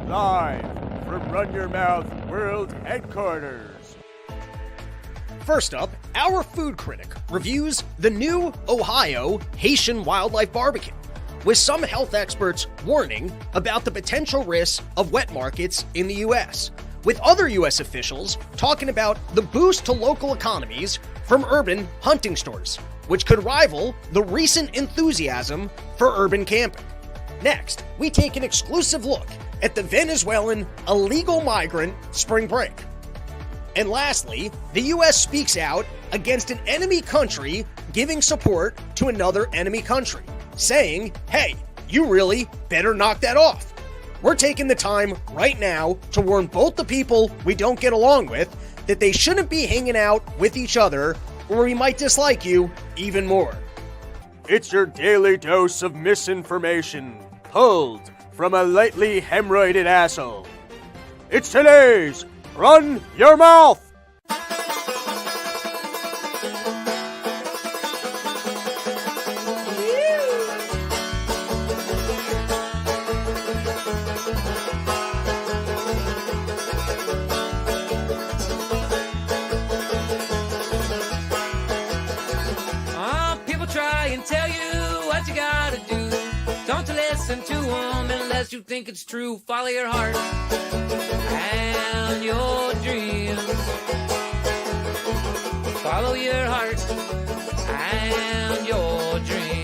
Live from Run Your Mouth World Headquarters. First up, our food critic reviews the new Ohio Haitian wildlife barbecue, with some health experts warning about the potential risks of wet markets in the U.S., with other U.S. officials talking about the boost to local economies from urban hunting stores, which could rival the recent enthusiasm for urban camping. Next, we take an exclusive look at the Venezuelan illegal migrant spring break. And lastly, the U.S. speaks out against an enemy country giving support to another enemy country, saying, hey, you really better knock that off. We're taking the time right now to warn both the people we don't get along with that they shouldn't be hanging out with each other, or we might dislike you even more. It's your daily dose of misinformation, pulled from a lightly hemorrhoided asshole. It's today's Run Your Mouth! People try and tell you what you gotta do. Don't listen to them unless you think it's true. Follow your heart and your dreams. Follow your heart and your dreams.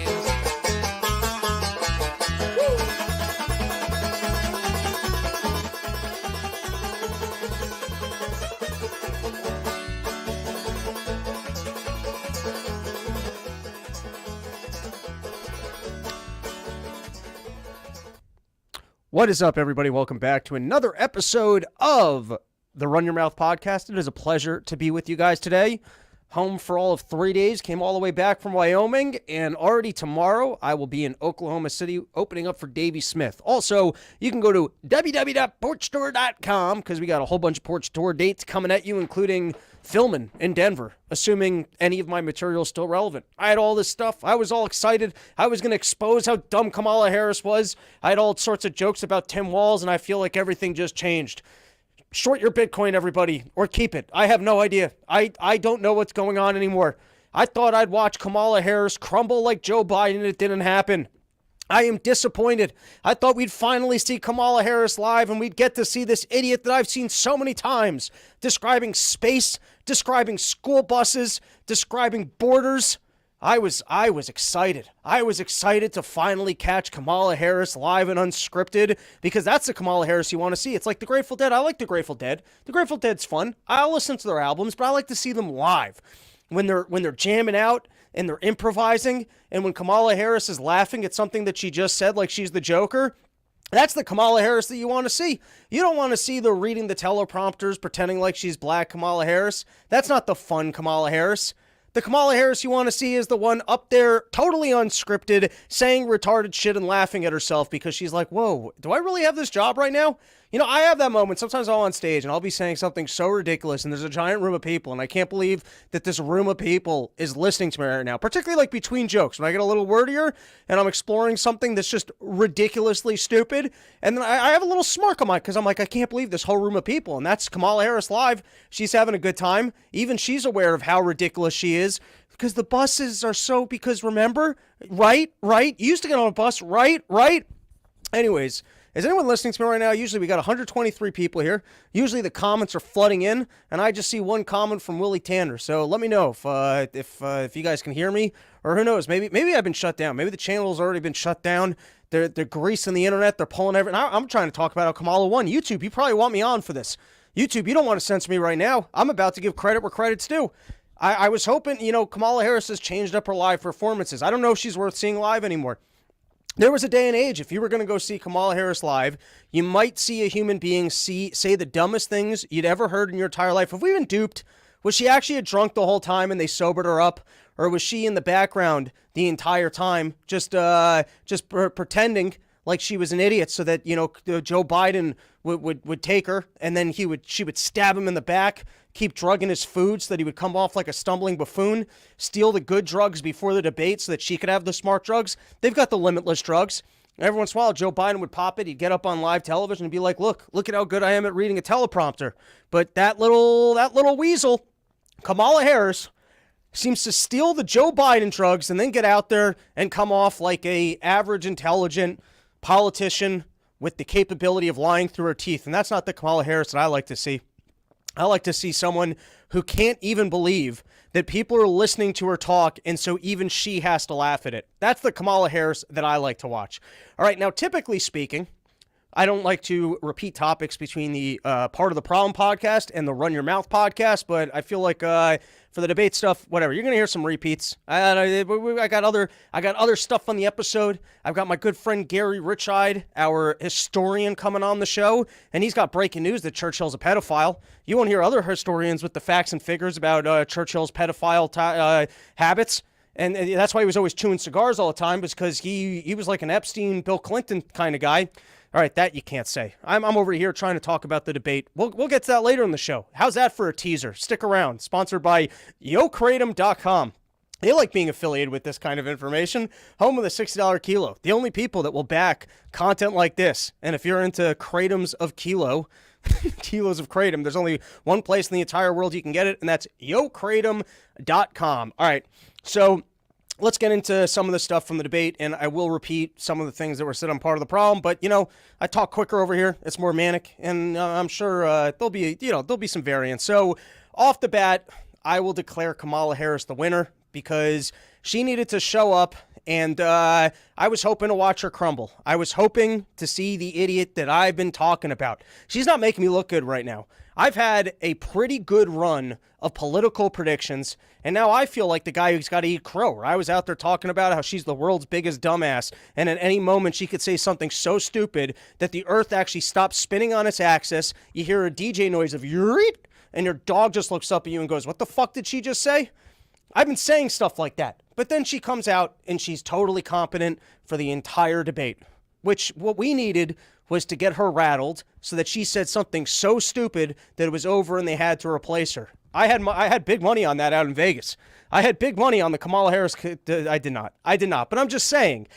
What is up, everybody? Welcome back to another episode of the Run Your Mouth podcast. It is a pleasure to be with you guys today. Home for all of 3 days, came all the way back from Wyoming, and already tomorrow I will be in Oklahoma City opening up for Davey Smith. Also, you can go to www.porchtour.com because we got a whole bunch of Porch Tour dates coming at you, including filming in Denver, assuming any of my material is still relevant. I had all this stuff. I was all excited. I was going to expose how dumb Kamala Harris was. I had all sorts of jokes about Tim Walz, and I feel like everything just changed. Short your Bitcoin, everybody, or keep it. I have no idea. I don't know what's going on anymore. I thought I'd watch Kamala Harris crumble like Joe Biden. It didn't happen. I am disappointed. I thought we'd finally see Kamala Harris live and we'd get to see this idiot that I've seen so many times describing space, describing school buses, describing borders. I was excited. I was excited to finally catch Kamala Harris live and unscripted because that's the Kamala Harris you want to see. It's like the Grateful Dead. I like the Grateful Dead. The Grateful Dead's fun. I'll listen to their albums, but I like to see them live when they're jamming out and they're improvising, and when Kamala Harris is laughing at something that she just said like she's the Joker. That's the Kamala Harris that you want to see. You don't want to see the reading the teleprompters pretending like she's black Kamala Harris. That's not the fun Kamala Harris. The Kamala Harris you want to see is the one up there, totally unscripted, saying retarded shit and laughing at herself because she's like, whoa, do I really have this job right now? You know, I have that moment. Sometimes I'm on stage and I'll be saying something so ridiculous and there's a giant room of people and I can't believe that this room of people is listening to me right now, particularly like between jokes when I get a little wordier and I'm exploring something that's just ridiculously stupid. And then I have a little smirk on my, because I'm like, I can't believe this whole room of people. And that's Kamala Harris live. She's having a good time. Even she's aware of how ridiculous she is because the buses are so, because remember, right? You used to get on a bus, right? Anyways, is anyone listening to me right now? Usually we got 123 people here. Usually the comments are flooding in, and I just see one comment from Willie Tanner. So let me know if you guys can hear me, or who knows? Maybe I've been shut down. Maybe the channel's already been shut down. They're greasing the internet. They're pulling everything. I'm trying to talk about how Kamala won. YouTube, you probably want me on for this. YouTube, you don't want to censor me right now. I'm about to give credit where credit's due. I was hoping, Kamala Harris has changed up her live performances. I don't know if she's worth seeing live anymore. There was a day and age, if you were going to go see Kamala Harris live, you might see a human being say the dumbest things you'd ever heard in your entire life. Have we been duped? Was she actually a drunk the whole time and they sobered her up? Or was she in the background the entire time just pretending like she was an idiot so that, Joe Biden would take her and then she would stab him in the back, keep drugging his food so that he would come off like a stumbling buffoon, steal the good drugs before the debate so that she could have the smart drugs. They've got the limitless drugs. Every once in a while, Joe Biden would pop it. He'd get up on live television and be like, look at how good I am at reading a teleprompter. But that little weasel, Kamala Harris, seems to steal the Joe Biden drugs and then get out there and come off like a average, intelligent politician with the capability of lying through her teeth. And that's not the Kamala Harris that I like to see. I like to see someone who can't even believe that people are listening to her talk, and so even she has to laugh at it. That's the Kamala Harris that I like to watch. All right, now, typically speaking, I don't like to repeat topics between the Part of the Problem podcast and the Run Your Mouth podcast, but I feel like for the debate stuff, whatever, you're going to hear some repeats. I got other stuff on the episode. I've got my good friend Gary Richide, our historian, coming on the show, and he's got breaking news that Churchill's a pedophile. You won't hear other historians with the facts and figures about Churchill's pedophile habits. And that's why he was always chewing cigars all the time, because he was like an Epstein, Bill Clinton kind of guy. All right, that you can't say. I'm over here trying to talk about the debate. We'll get to that later in the show. How's that for a teaser? Stick around. Sponsored by YoKratom.com. They like being affiliated with this kind of information. Home of the $60 kilo. The only people that will back content like this. And if you're into kratoms of kilo, kilos of kratom, there's only one place in the entire world you can get it, and that's YoKratom.com. All right, so let's get into some of the stuff from the debate, and I will repeat some of the things that were said on Part of the Problem, but, I talk quicker over here. It's more manic, and I'm sure there'll be some variance. So, off the bat, I will declare Kamala Harris the winner, because she needed to show up, and I was hoping to watch her crumble. I was hoping to see the idiot that I've been talking about. She's not making me look good right now. I've had a pretty good run of political predictions, and now I feel like the guy who's got to eat crow. I was out there talking about how she's the world's biggest dumbass, and at any moment she could say something so stupid that the earth actually stops spinning on its axis. You hear a DJ noise of "yeet," and your dog just looks up at you and goes, "What the fuck did she just say?" I've been saying stuff like that, but then she comes out and she's totally competent for the entire debate, which what we needed was to get her rattled so that she said something so stupid that it was over and they had to replace her. I had big money on that out in Vegas. I had big money on the Kamala Harris. I did not. But I'm just saying,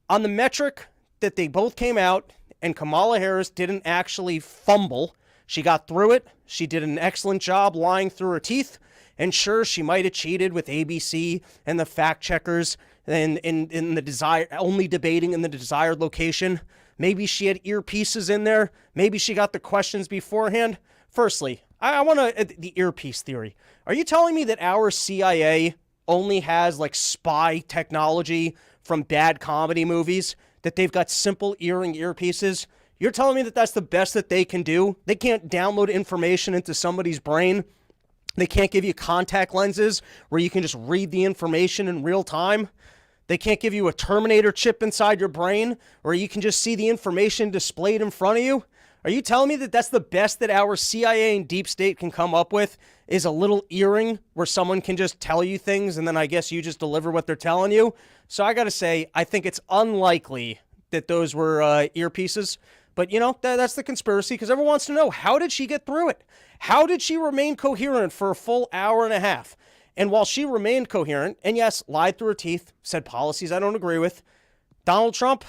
on the metric that they both came out and Kamala Harris didn't actually fumble, she got through it. She did an excellent job lying through her teeth. And sure, she might have cheated with ABC and the fact checkers and in the desire, only debating in the desired location. Maybe she had earpieces in there. Maybe she got the questions beforehand. Firstly, I want the earpiece theory. Are you telling me that our CIA only has like spy technology from bad comedy movies, that they've got simple earpieces? You're telling me that that's the best that they can do? They can't download information into somebody's brain? They can't give you contact lenses where you can just read the information in real time? They can't give you a Terminator chip inside your brain where you can just see the information displayed in front of you? Are you telling me that that's the best that our CIA and deep state can come up with, is a little earring where someone can just tell you things and then I guess you just deliver what they're telling you? So I got to say, I think it's unlikely that those were earpieces. But, that's the conspiracy, because everyone wants to know, how did she get through it? How did she remain coherent for a full hour and a half? And while she remained coherent, and yes, lied through her teeth, said policies I don't agree with, Donald Trump,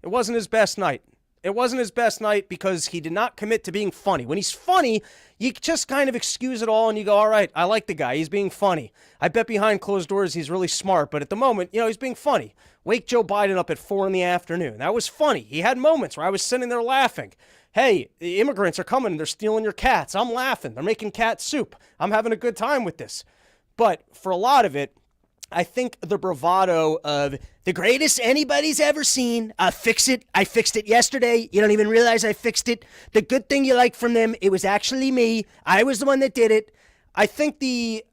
it wasn't his best night. It wasn't his best night because he did not commit to being funny. When he's funny, you just kind of excuse it all and you go, all right, I like the guy. He's being funny. I bet behind closed doors he's really smart, but at the moment, he's being funny. Wake Joe Biden up at 4 p.m. That was funny. He had moments where I was sitting there laughing. Hey, the immigrants are coming and they're stealing your cats. I'm laughing. They're making cat soup. I'm having a good time with this. But for a lot of it, I think the bravado of the greatest anybody's ever seen. I fixed it yesterday. You don't even realize I fixed it. The good thing you like from them, it was actually me. I was the one that did it. I think the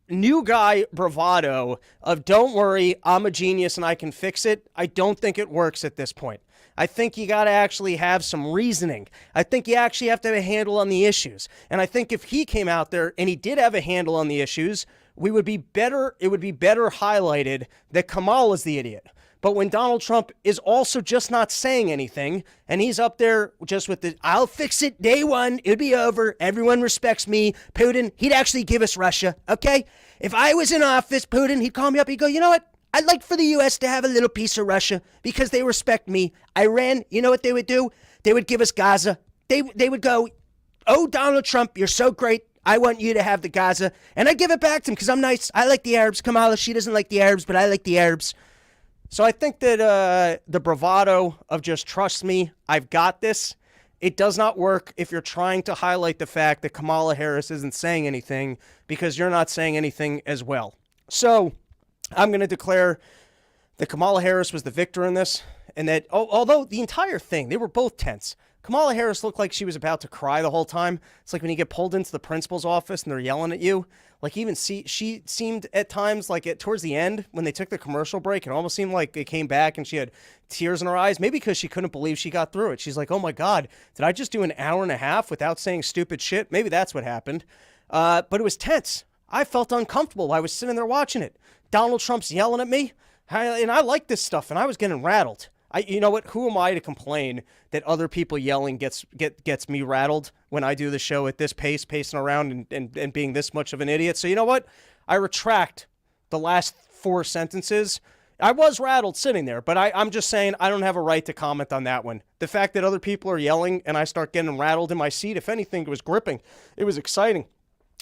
new guy bravado of don't worry, I'm a genius and I can fix it, I don't think it works at this point. I think you got to actually have some reasoning. I think you actually have to have a handle on the issues. And I think if he came out there and he did have a handle on the issues, it would be better highlighted that Kamala's the idiot. But when Donald Trump is also just not saying anything, and he's up there just with the, I'll fix it day one, it'll be over, everyone respects me, Putin, he'd actually give us Russia, okay? If I was in office, Putin, he'd call me up, he'd go, you know what? I'd like for the U.S. to have a little piece of Russia because they respect me. Iran, you know what they would do? They would give us Gaza. They would go, oh, Donald Trump, you're so great. I want you to have the Gaza. And I give it back to him because I'm nice. I like the Arabs. Kamala, she doesn't like the Arabs, but I like the Arabs. So I think that the bravado of just trust me, I've got this, it does not work if you're trying to highlight the fact that Kamala Harris isn't saying anything because you're not saying anything as well. So I'm going to declare that Kamala Harris was the victor in this, and that although the entire thing, they were both tense. Kamala Harris looked like she was about to cry the whole time. It's like when you get pulled into the principal's office and they're yelling at you. Like she seemed at times like towards the end when they took the commercial break, it almost seemed like it came back and she had tears in her eyes. Maybe because she couldn't believe she got through it. She's like, oh my God, did I just do an hour and a half without saying stupid shit? Maybe that's what happened. But it was tense. I felt uncomfortable. I was sitting there watching it. Donald Trump's yelling at me. And I like this stuff, and I was getting rattled. You know what? Who am I to complain that other people yelling gets me rattled when I do the show at this pace, pacing around and being this much of an idiot? So you know what? I retract the last 4 sentences. I was rattled sitting there, but I'm just saying I don't have a right to comment on that one. The fact that other people are yelling and I start getting rattled in my seat, if anything, it was gripping. It was exciting.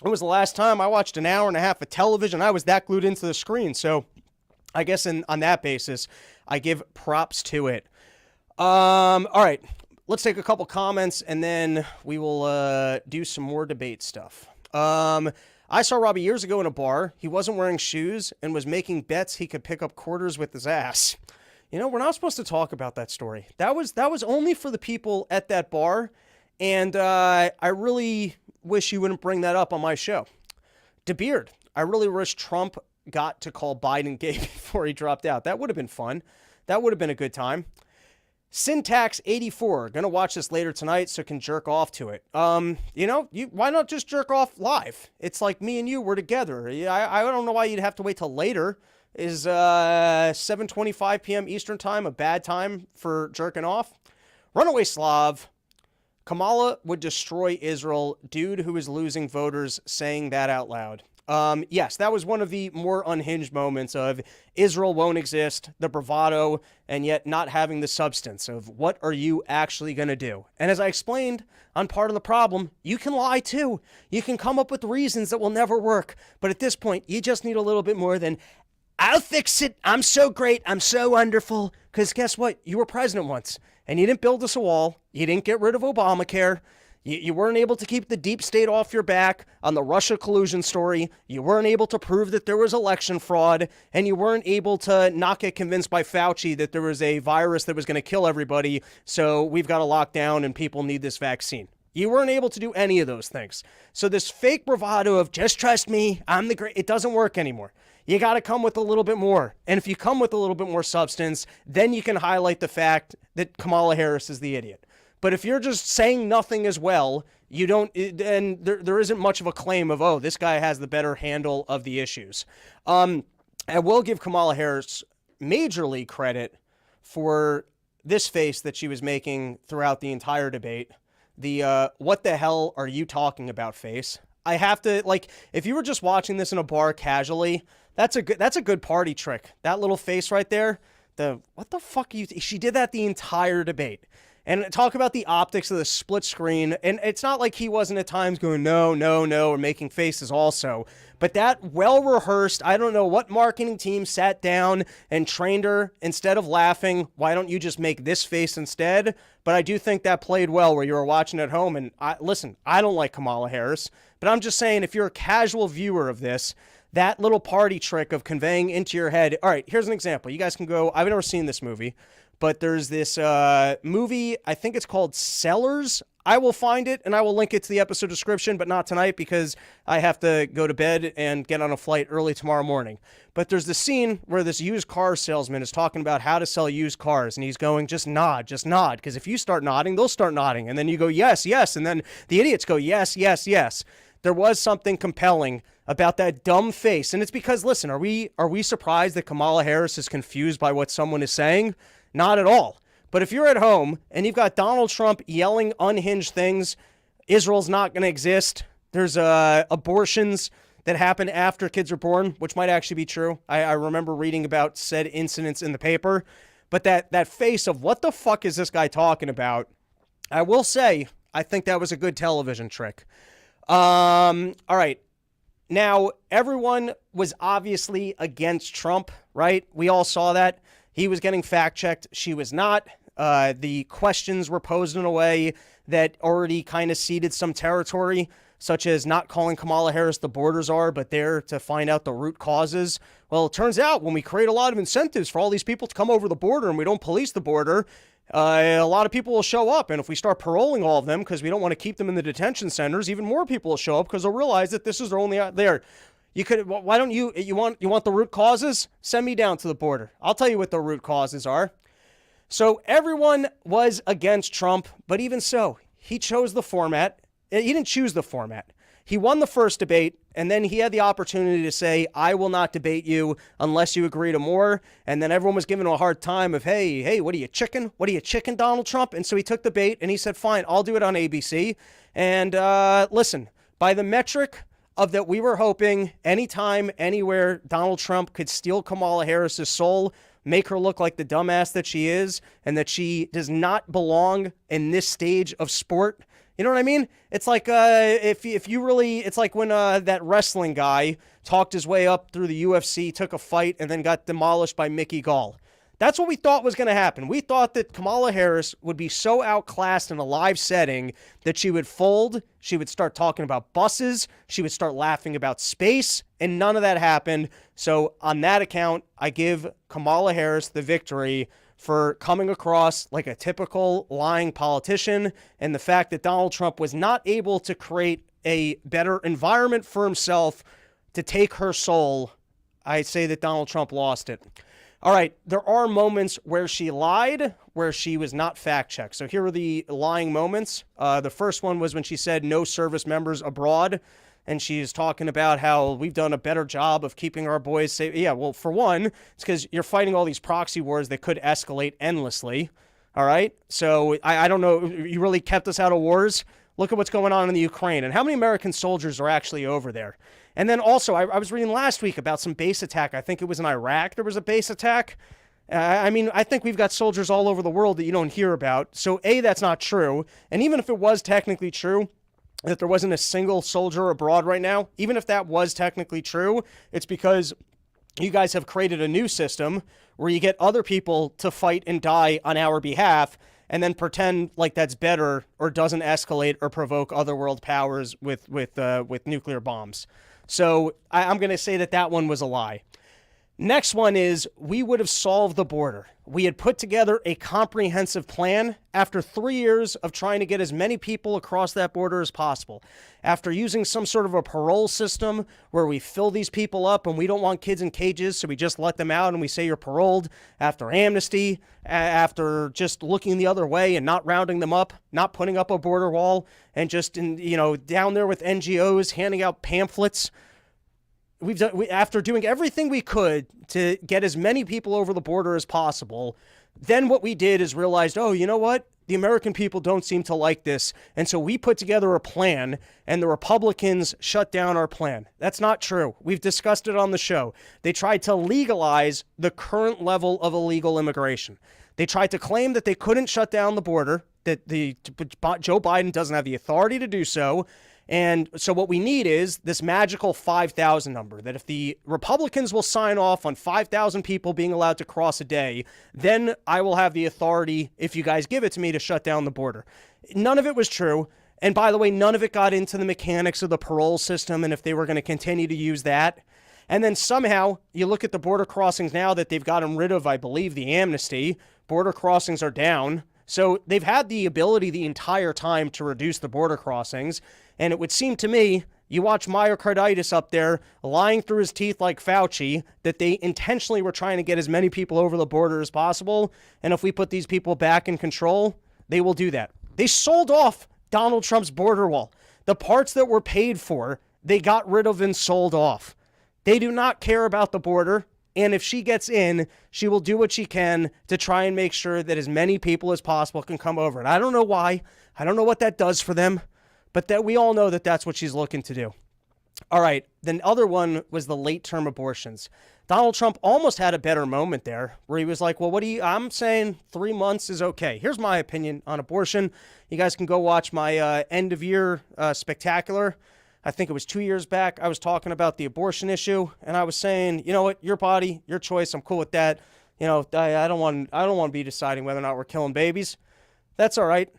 It was the last time I watched an hour and a half of television. I was that glued into the screen. So I guess on that basis, I give props to it. All right, let's take a couple comments and then we will do some more debate stuff. I saw Robbie years ago in a bar. He wasn't wearing shoes and was making bets he could pick up quarters with his ass. You know, we're not supposed to talk about that story. That was only for the people at that bar, and I really wish you wouldn't bring that up on my show. DeBeard, I really wish Trump got to call Biden gay before he dropped out. That would have been fun. That would have been a good time. Syntax 84, gonna watch this later tonight so can jerk off to it. Why not just jerk off live? It's like me and you were together. I don't know why you'd have to wait till later. Is 7:25 p.m. Eastern time a bad time for jerking off? Runaway Slav, Kamala would destroy Israel. Dude who is losing voters saying that out loud. Yes, that was one of the more unhinged moments of Israel won't exist, the bravado, and yet not having the substance of what are you actually going to do? And as I explained on Part of the Problem, you can lie too. You can come up with reasons that will never work. But at this point, you just need a little bit more than, I'll fix it. I'm so great. I'm so wonderful. Because guess what? You were president once, and you didn't build us a wall. You didn't get rid of Obamacare. You weren't able to keep the deep state off your back on the Russia collusion story. You weren't able to prove that there was election fraud. And you weren't able to not get convinced by Fauci that there was a virus that was going to kill everybody. So we've got to lock down and people need this vaccine. You weren't able to do any of those things. So this fake bravado of just trust me, I'm the great, it doesn't work anymore. You got to come with a little bit more. And if you come with a little bit more substance, then you can highlight the fact that Kamala Harris is the idiot. But if you're just saying nothing as well, you don't, and there isn't much of a claim of, oh, this guy has the better handle of the issues. I will give Kamala Harris majorly credit for this face that she was making throughout the entire debate. The what the hell are you talking about face. I have to, like, if you were just watching this in a bar casually, that's a good party trick. That little face right there, what the fuck are you, she did that the entire debate. And talk about the optics of the split screen. And it's not like he wasn't at times going, no, or making faces also. But that well-rehearsed, I don't know what marketing team sat down and trained her. Instead of laughing, why don't you just make this face instead? But I do think that played well where you were watching at home. And listen, I don't like Kamala Harris. But I'm just saying, if you're a casual viewer of this, that little party trick of conveying into your head. All right, here's an example. You guys can go, I've never seen this movie. But there's this movie, I think it's called Sellers. I will find it, and I will link it to the episode description, but not tonight because I have to go to bed and get on a flight early tomorrow morning. But there's this scene where this used car salesman is talking about how to sell used cars, and he's going, just nod, because if you start nodding, they'll start nodding. And then you go, yes, and then the idiots go, yes. There was something compelling about that dumb face, and it's because, listen, are we surprised that Kamala Harris is confused by what someone is saying? Not at all. But if you're at home and you've got Donald Trump yelling unhinged things, Israel's not going to exist, there's abortions, that happen after kids are born, which might actually be true. I remember reading about said incidents in the paper. But that face of what the fuck is this guy talking about? I will say, I think that was a good television trick. All right. Now, everyone was obviously against Trump, right? We all saw that. He was getting fact-checked. She was not. The questions were posed in a way that already kind of ceded some territory, such as not calling Kamala Harris the border czar, but there to find out the root causes. Well, it turns out when we create a lot of incentives for all these people to come over the border and we don't police the border, a lot of people will show up. And if we start paroling all of them because we don't want to keep them in the detention centers, even more people will show up because they'll realize that this is their only out there. You could, why don't you want the root causes? Send me down to the border. I'll tell you what the root causes are. So everyone was against Trump, but even so, he chose the format. He didn't choose the format. He won the first debate, and then he had the opportunity to say, I will not debate you unless you agree to more. And then everyone was giving him a hard time of, hey, what are you, chicken? What are you, chicken, Donald Trump? And so he took the bait, and he said, fine, I'll do it on ABC. And listen, by the metric of that we were hoping anytime, anywhere, Donald Trump could steal Kamala Harris's soul, make her look like the dumbass that she is, and that she does not belong in this stage of sport. You know what I mean? It's like if you really, it's like when that wrestling guy talked his way up through the UFC, took a fight, and then got demolished by Mickey Gall. That's what we thought was going to happen. We thought that Kamala Harris would be so outclassed in a live setting that she would fold, she would start talking about buses, she would start laughing about space, and none of that happened. So on that account, I give Kamala Harris the victory for coming across like a typical lying politician, and the fact that Donald Trump was not able to create a better environment for himself to take her soul. I say that Donald Trump lost it. All right, there are moments where she lied, where she was not fact-checked. So here are the lying moments. The first one was when she said no service members abroad, and she's talking about how we've done a better job of keeping our boys safe. Yeah, well, for one, it's because you're fighting all these proxy wars that could escalate endlessly. All right? So I don't know. You really kept us out of wars? Look at what's going on in the Ukraine. And how many American soldiers are actually over there? And then also, I was reading last week about some base attack. I think it was in Iraq there was a base attack. I mean, I think we've got soldiers all over the world that you don't hear about. So, A, that's not true. And even if it was technically true, that there wasn't a single soldier abroad right now, even if that was technically true, it's because you guys have created a new system where you get other people to fight and die on our behalf and then pretend like that's better or doesn't escalate or provoke other world powers with nuclear bombs. So I'm going to say that one was a lie. Next one is we would have solved the border. We had put together a comprehensive plan after 3 years of trying to get as many people across that border as possible. After using some sort of a parole system where we fill these people up and we don't want kids in cages, so we just let them out and we say you're paroled. After amnesty, after just looking the other way and not rounding them up, not putting up a border wall, and just down there with NGOs handing out pamphlets. After doing everything we could to get as many people over the border as possible, then what we did is realized, oh, you know what? The American people don't seem to like this. And so we put together a plan, and the Republicans shut down our plan. That's not true. We've discussed it on the show. They tried to legalize the current level of illegal immigration. They tried to claim that they couldn't shut down the border, that Joe Biden doesn't have the authority to do so. And so what we need is this magical 5,000 number, that if the Republicans will sign off on 5,000 people being allowed to cross a day, then I will have the authority, if you guys give it to me, to shut down the border. None of it was true. And by the way, none of it got into the mechanics of the parole system and if they were going to continue to use that. And then somehow you look at the border crossings now that they've gotten rid of, I believe, the amnesty. Border crossings are down. So they've had the ability the entire time to reduce the border crossings. And it would seem to me, you watch myocarditis up there lying through his teeth like Fauci, that they intentionally were trying to get as many people over the border as possible. And if we put these people back in control, they will do that. They sold off Donald Trump's border wall. The parts that were paid for, they got rid of and sold off. They do not care about the border. And if she gets in, she will do what she can to try and make sure that as many people as possible can come over. And I don't know why. I don't know what that does for them. But that we all know that that's what she's looking to do. All right. The other one was the late-term abortions. Donald Trump almost had a better moment there where he was like, well, I'm saying 3 months is okay. Here's my opinion on abortion. You guys can go watch my end of year spectacular. I think it was 2 years back. I was talking about the abortion issue, and I was saying, you know what, your body, your choice. I'm cool with that. You know, I don't want to be deciding whether or not we're killing babies. That's all right.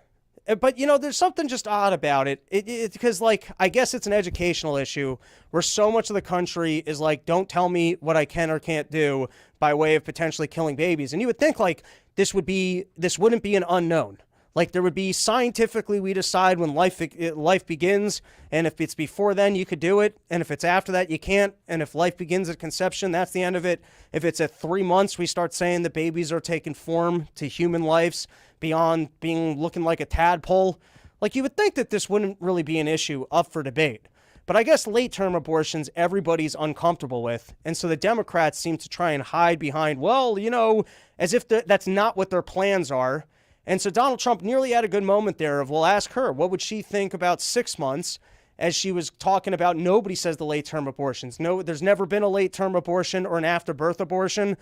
But, you know, there's something just odd about it. Because, like, I guess it's an educational issue where so much of the country is like, don't tell me what I can or can't do by way of potentially killing babies. And you would think, like, this wouldn't be an unknown. Like, there would be scientifically, we decide when life begins, and if it's before then, you could do it, and if it's after that, you can't, and if life begins at conception, that's the end of it. If it's at 3 months, we start saying the babies are taking form to human lives beyond looking like a tadpole. Like, you would think that this wouldn't really be an issue up for debate. But I guess late-term abortions, everybody's uncomfortable with, and so the Democrats seem to try and hide behind, well, you know, as if that's not what their plans are. And so Donald Trump nearly had a good moment there of, well, ask her, what would she think about 6 months, as she was talking about nobody says the late-term abortions. No, there's never been a late-term abortion or an after-birth abortion,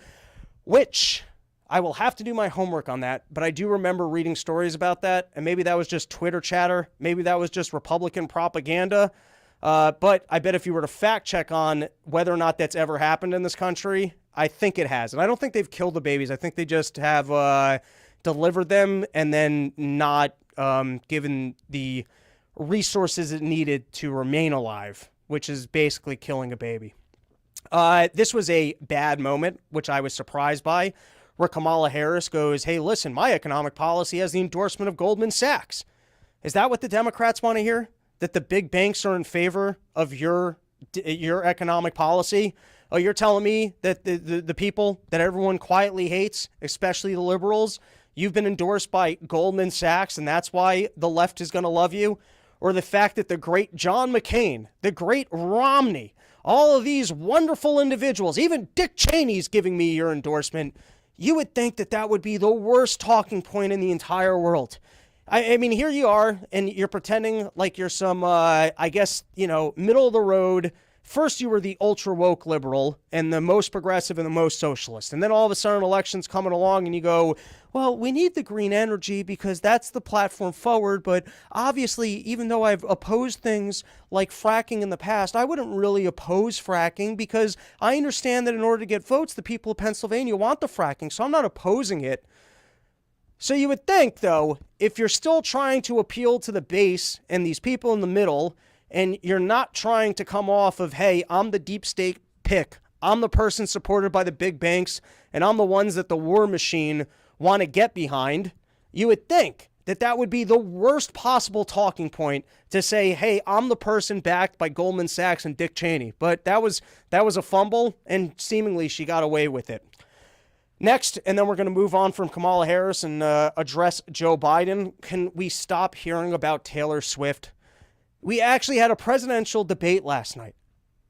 which I will have to do my homework on that, but I do remember reading stories about that, and maybe that was just Twitter chatter. Maybe that was just Republican propaganda. But I bet if you were to fact check on whether or not that's ever happened in this country, I think it has. And I don't think they've killed the babies. I think they just have delivered them and then not given the resources it needed to remain alive, which is basically killing a baby. This was a bad moment, which I was surprised by, where Kamala Harris goes, hey, listen, my economic policy has the endorsement of Goldman Sachs. Is that what the Democrats want to hear? That the big banks are in favor of your economic policy? Oh, you're telling me that the people that everyone quietly hates, especially the liberals, you've been endorsed by Goldman Sachs, and that's why the left is going to love you? Or the fact that the great John McCain, the great Romney, all of these wonderful individuals, even Dick Cheney's giving me your endorsement, you would think that that would be the worst talking point in the entire world. I mean, here you are, and you're pretending like you're some, I guess, you know, middle of the road. First, you were the ultra woke liberal and the most progressive and the most socialist. And then all of a sudden, elections coming along and you go, well, we need the green energy because that's the platform forward. But obviously, even though I've opposed things like fracking in the past, I wouldn't really oppose fracking because I understand that in order to get votes, the people of Pennsylvania want the fracking. So I'm not opposing it. So you would think, though, if you're still trying to appeal to the base and these people in the middle, and you're not trying to come off of, hey, I'm the deep state pick, I'm the person supported by the big banks, and I'm the ones that the war machine want to get behind, you would think that that would be the worst possible talking point to say, hey, I'm the person backed by Goldman Sachs and Dick Cheney. But that was a fumble, and seemingly she got away with it. Next, and then we're going to move on from Kamala Harris and address Joe Biden. Can we stop hearing about Taylor Swift? We actually had a presidential debate last night.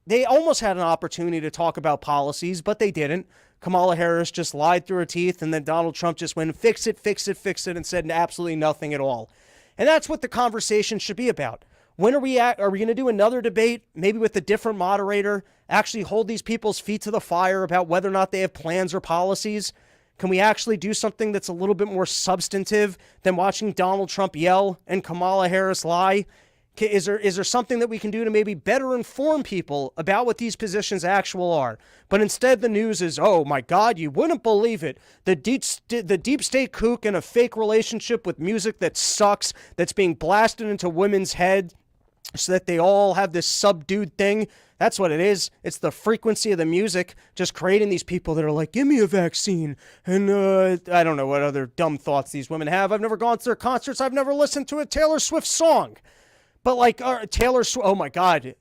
They almost had an opportunity to talk about policies, but they didn't. Kamala Harris just lied through her teeth, and then Donald Trump just went, fix it, and said absolutely nothing at all. And that's what the conversation should be about. When are we going to do another debate, maybe with a different moderator, actually hold these people's feet to the fire about whether or not they have plans or policies? Can we actually do something that's a little bit more substantive than watching Donald Trump yell and Kamala Harris lie? Is there something that we can do to maybe better inform people about what these positions actual are? But instead the news is, oh my God, you wouldn't believe it. The deep state kook in a fake relationship with music that sucks, that's being blasted into women's heads so that they all have this subdued thing. That's what it is. It's the frequency of the music just creating these people that are like, give me a vaccine. And I don't know what other dumb thoughts these women have. I've never gone to their concerts. I've never listened to a Taylor Swift song. But like Taylor Swift, oh my God,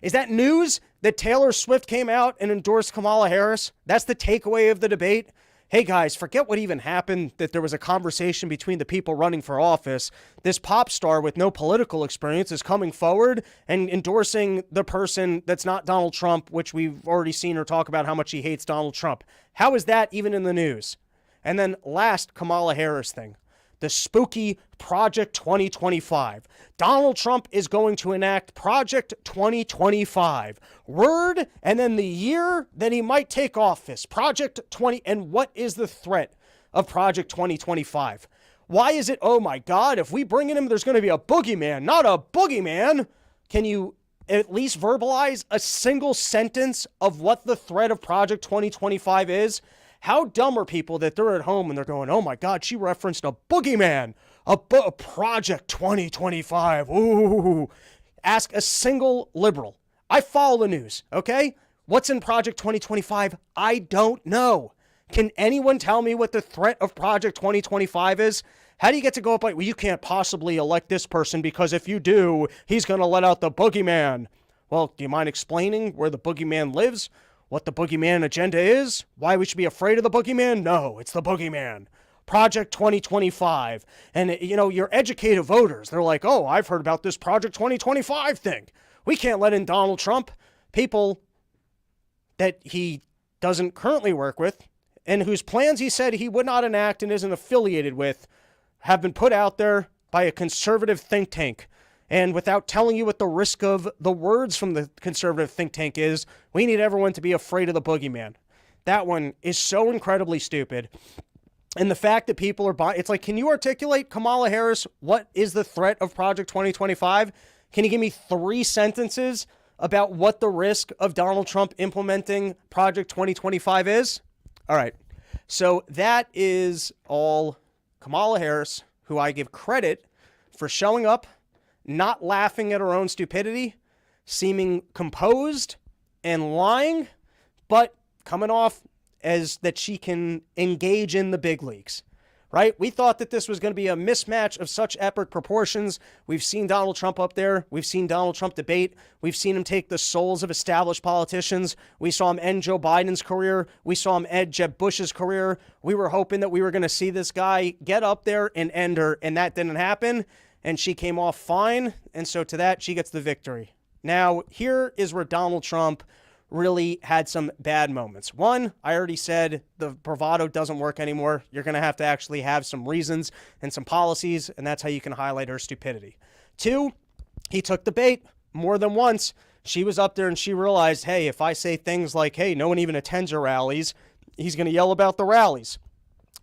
is that news that Taylor Swift came out and endorsed Kamala Harris? That's the takeaway of the debate. Hey guys, forget what even happened, that there was a conversation between the people running for office. This pop star with no political experience is coming forward and endorsing the person that's not Donald Trump, which we've already seen her talk about how much she hates Donald Trump. How is that even in the news? And then last, Kamala Harris thing. the spooky Project 2025. Donald Trump is going to enact Project 2025. Word, and then the year that he might take office. Project 20, and what is the threat of Project 2025? Why is it, oh my God, if we bring in him, there's going to be a boogeyman, not a boogeyman? Can you at least verbalize a single sentence of what the threat of Project 2025 is? How dumb are people that they're at home and they're going, oh my God, she referenced a boogeyman, a Project 2025. Ooh. Ask a single liberal. I follow the news, okay? What's in Project 2025? I don't know. Can anyone tell me what the threat of Project 2025 is? How do you get to go up like, well, you can't possibly elect this person because if you do, he's going to let out the boogeyman. Well, do you mind explaining where the boogeyman lives? What the boogeyman agenda is? Why we should be afraid of the boogeyman? No, it's the boogeyman. Project 2025. And, you know, your educated voters, they're like, oh, I've heard about this Project 2025 thing. We can't let in Donald Trump. People that he doesn't currently work with and whose plans he said he would not enact and isn't affiliated with have been put out there by a conservative think tank. And without telling you what the risk of the words from the conservative think tank is, we need everyone to be afraid of the boogeyman. That one is so incredibly stupid. And the fact that people are buying, it's like, can you articulate, Kamala Harris, what is the threat of Project 2025? Can you give me 3 sentences about what the risk of Donald Trump implementing Project 2025 is? All right. So that is all Kamala Harris, who I give credit for showing up, not laughing at her own stupidity, seeming composed and lying, but coming off as that she can engage in the big leagues, right? We thought that this was going to be a mismatch of such epic proportions. We've seen Donald Trump up there. We've seen Donald Trump debate. We've seen him take the souls of established politicians. We saw him end Joe Biden's career. We saw him end Jeb Bush's career. We were hoping that we were going to see this guy get up there and end her, and that didn't happen. And she came off fine, and so to that, she gets the victory. Now, here is where Donald Trump really had some bad moments. One, I already said the bravado doesn't work anymore. You're going to have actually have some reasons and some policies, and that's how you can highlight her stupidity. 2, he took the bait more than once. She was up there and she realized, hey, if I say things like, hey, no one even attends your rallies, he's going to yell about the rallies.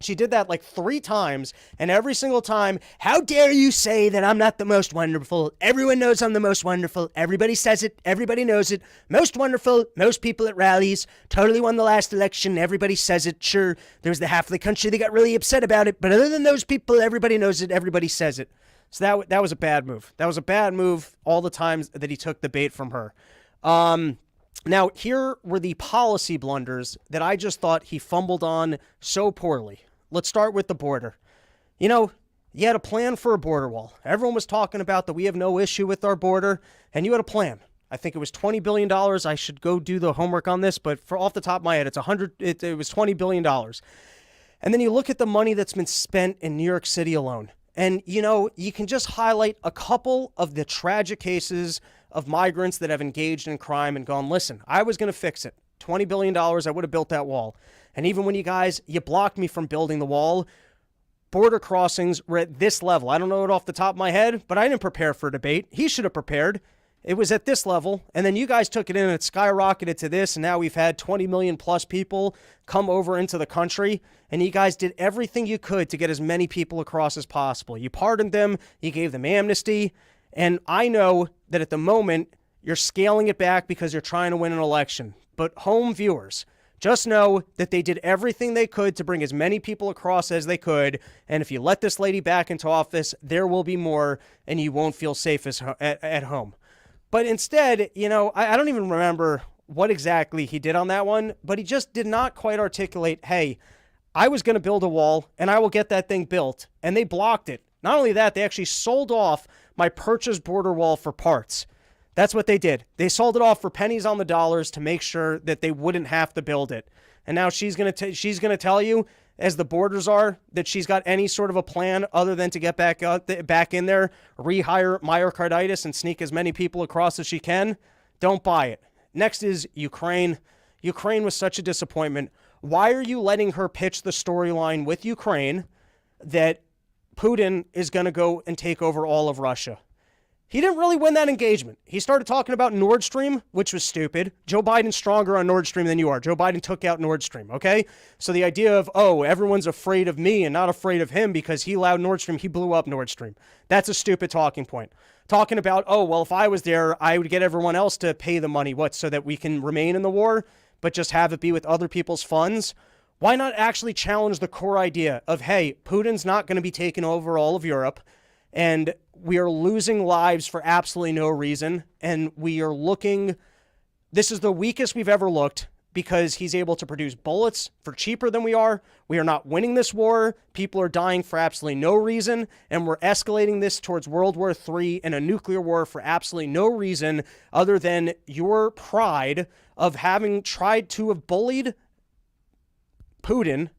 She did that like 3 times, and every single time, how dare you say that I'm not the most wonderful? Everyone knows I'm the most wonderful. Everybody says it. Everybody knows it. Most wonderful. Most people at rallies. Totally won the last election. Everybody says it. Sure, there was the half of the country that got really upset about it, but other than those people, everybody knows it. Everybody says it. So that was a bad move. That was a bad move all the times that he took the bait from her. Now, here were the policy blunders that I just thought he fumbled on so poorly. Let's start with the border. You know, you had a plan for a border wall. Everyone was talking about that we have no issue with our border, and you had a plan. I think it was $20 billion. I should go do the homework on this, but for off the top of my head, it was $20 billion. And then you look at the money that's been spent in New York City alone. And, you know, you can just highlight a couple of the tragic cases of migrants that have engaged in crime and gone, listen, I was going to fix it. $20 billion, I would have built that wall. And even when you blocked me from building the wall, border crossings were at this level. I don't know it off the top of my head, but I didn't prepare for a debate. He should have prepared. It was at this level, and then you guys took it in and it skyrocketed to this, and now we've had 20 million plus people come over into the country, and you guys did everything you could to get as many people across as possible. You pardoned them, you gave them amnesty, and I know that at the moment, you're scaling it back because you're trying to win an election. But home viewers, just know that they did everything they could to bring as many people across as they could. And if you let this lady back into office, there will be more, and you won't feel safe at home. But instead, you know, I don't even remember what exactly he did on that one, but he just did not quite articulate, hey, I was going to build a wall, and I will get that thing built. And they blocked it. Not only that, they actually sold off my purchased border wall for parts. That's what they did. They sold it off for pennies on the dollars to make sure that they wouldn't have to build it. And now she's going to tell you, as the borders are, that she's got any sort of a plan other than to get back in there, rehire myocarditis, and sneak as many people across as she can. Don't buy it. Next is Ukraine. Ukraine was such a disappointment. Why are you letting her pitch the storyline with Ukraine that Putin is going to go and take over all of Russia. He didn't really win that engagement. He started talking about Nord Stream, which was stupid. Joe Biden's stronger on Nord Stream than you are. Joe Biden took out Nord Stream, okay? So the idea of, oh, everyone's afraid of me and not afraid of him because he allowed Nord Stream, he blew up Nord Stream. That's a stupid talking point. Talking about, oh, well, if I was there, I would get everyone else to pay the money. What, so that we can remain in the war, but just have it be with other people's funds? Why not actually challenge the core idea of, hey, Putin's not going to be taking over all of Europe, and we are losing lives for absolutely no reason, and we are looking, this is the weakest we've ever looked because he's able to produce bullets for cheaper than we are. We are not winning this war. People are dying for absolutely no reason, and we're escalating this towards World War III and a nuclear war for absolutely no reason other than your pride of having tried to have bullied Putin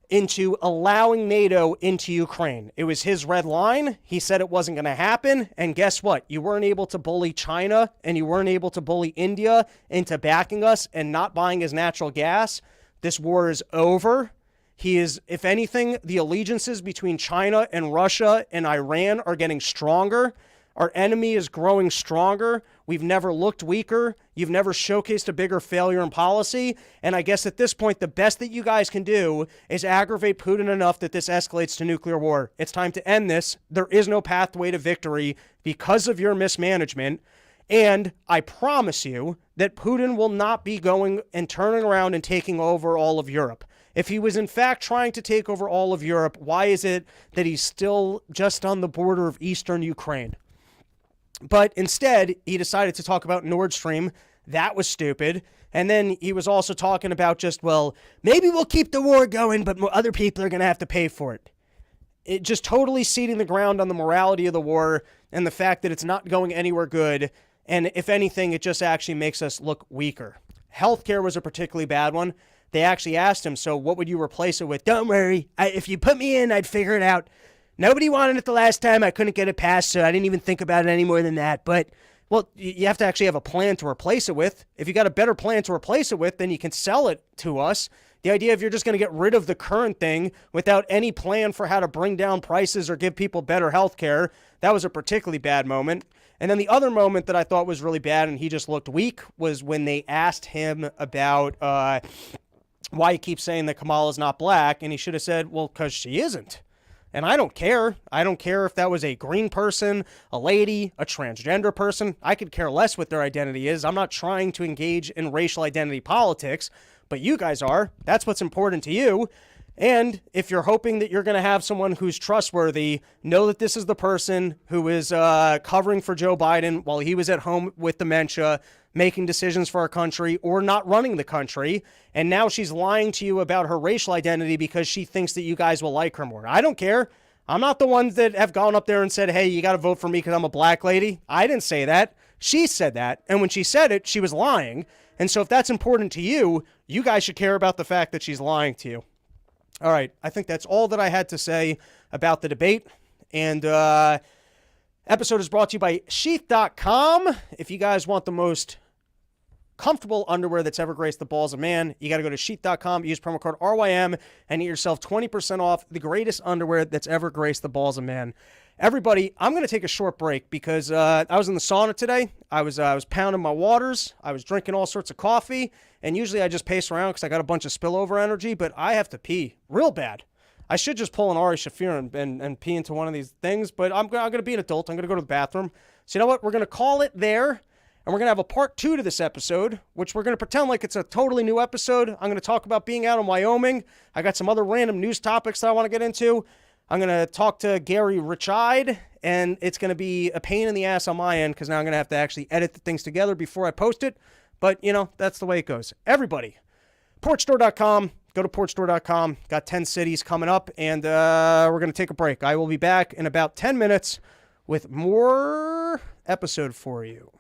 into allowing NATO into Ukraine. It was his red line. He said it wasn't going to happen. And guess what? You weren't able to bully China and you weren't able to bully India into backing us and not buying his natural gas. This war is over. He is, if anything, the allegiances between China and Russia and Iran are getting stronger. Our enemy is growing stronger. We've never looked weaker. You've never showcased a bigger failure in policy. And I guess at this point, the best that you guys can do is aggravate Putin enough that this escalates to nuclear war. It's time to end this. There is no pathway to victory because of your mismanagement. And I promise you that Putin will not be going and turning around and taking over all of Europe. If he was in fact trying to take over all of Europe, why is it that he's still just on the border of eastern Ukraine? But instead, he decided to talk about Nord Stream. That was stupid. And then he was also talking about just, well, maybe we'll keep the war going, but other people are going to have to pay for it. It just totally ceding the ground on the morality of the war and the fact that it's not going anywhere good. And if anything, it just actually makes us look weaker. Healthcare was a particularly bad one. They actually asked him, so what would you replace it with? Don't worry. If you put me in, I'd figure it out. Nobody wanted it the last time. I couldn't get it passed, so I didn't even think about it any more than that. But, well, you have to actually have a plan to replace it with. If you got a better plan to replace it with, then you can sell it to us. The idea of you're just going to get rid of the current thing without any plan for how to bring down prices or give people better health care, that was a particularly bad moment. And then the other moment that I thought was really bad and he just looked weak was when they asked him about why he keeps saying that Kamala's not black, and he should have said, well, because she isn't. And I don't care. I don't care if that was a green person, a lady, a transgender person. I could care less what their identity is. I'm not trying to engage in racial identity politics, but you guys are. That's what's important to you. And if you're hoping that you're going to have someone who's trustworthy, know that this is the person who is covering for Joe Biden while he was at home with dementia, making decisions for our country or not running the country. And now she's lying to you about her racial identity because she thinks that you guys will like her more. I don't care. I'm not the ones that have gone up there and said, hey, you got to vote for me because I'm a black lady. I didn't say that. She said that. And when she said it, she was lying. And so if that's important to you, you guys should care about the fact that she's lying to you. All right. I think that's all that I had to say about the debate. And episode is brought to you by sheath.com. If you guys want the most comfortable underwear that's ever graced the balls of man, you got to go to sheath.com, use promo code RYM, and get yourself 20% off the greatest underwear that's ever graced the balls of man. Everybody, I'm going to take a short break because I was in the sauna today. I was pounding my waters. I was drinking all sorts of coffee, and usually I just pace around because I got a bunch of spillover energy, but I have to pee real bad. I should just pull an Ari Shafir and pee into one of these things, but I'm going to be an adult. I'm going to go to the bathroom. So you know what? We're going to call it there. And we're going to have a part 2 to this episode, which we're going to pretend like it's a totally new episode. I'm going to talk about being out in Wyoming. I got some other random news topics that I want to get into. I'm going to talk to Gary Richide, and it's going to be a pain in the ass on my end because now I'm going to have to actually edit the things together before I post it. But, you know, that's the way it goes. Everybody, porchstore.com. Go to porchstore.com. Got 10 cities coming up, and we're going to take a break. I will be back in about 10 minutes with more episode for you.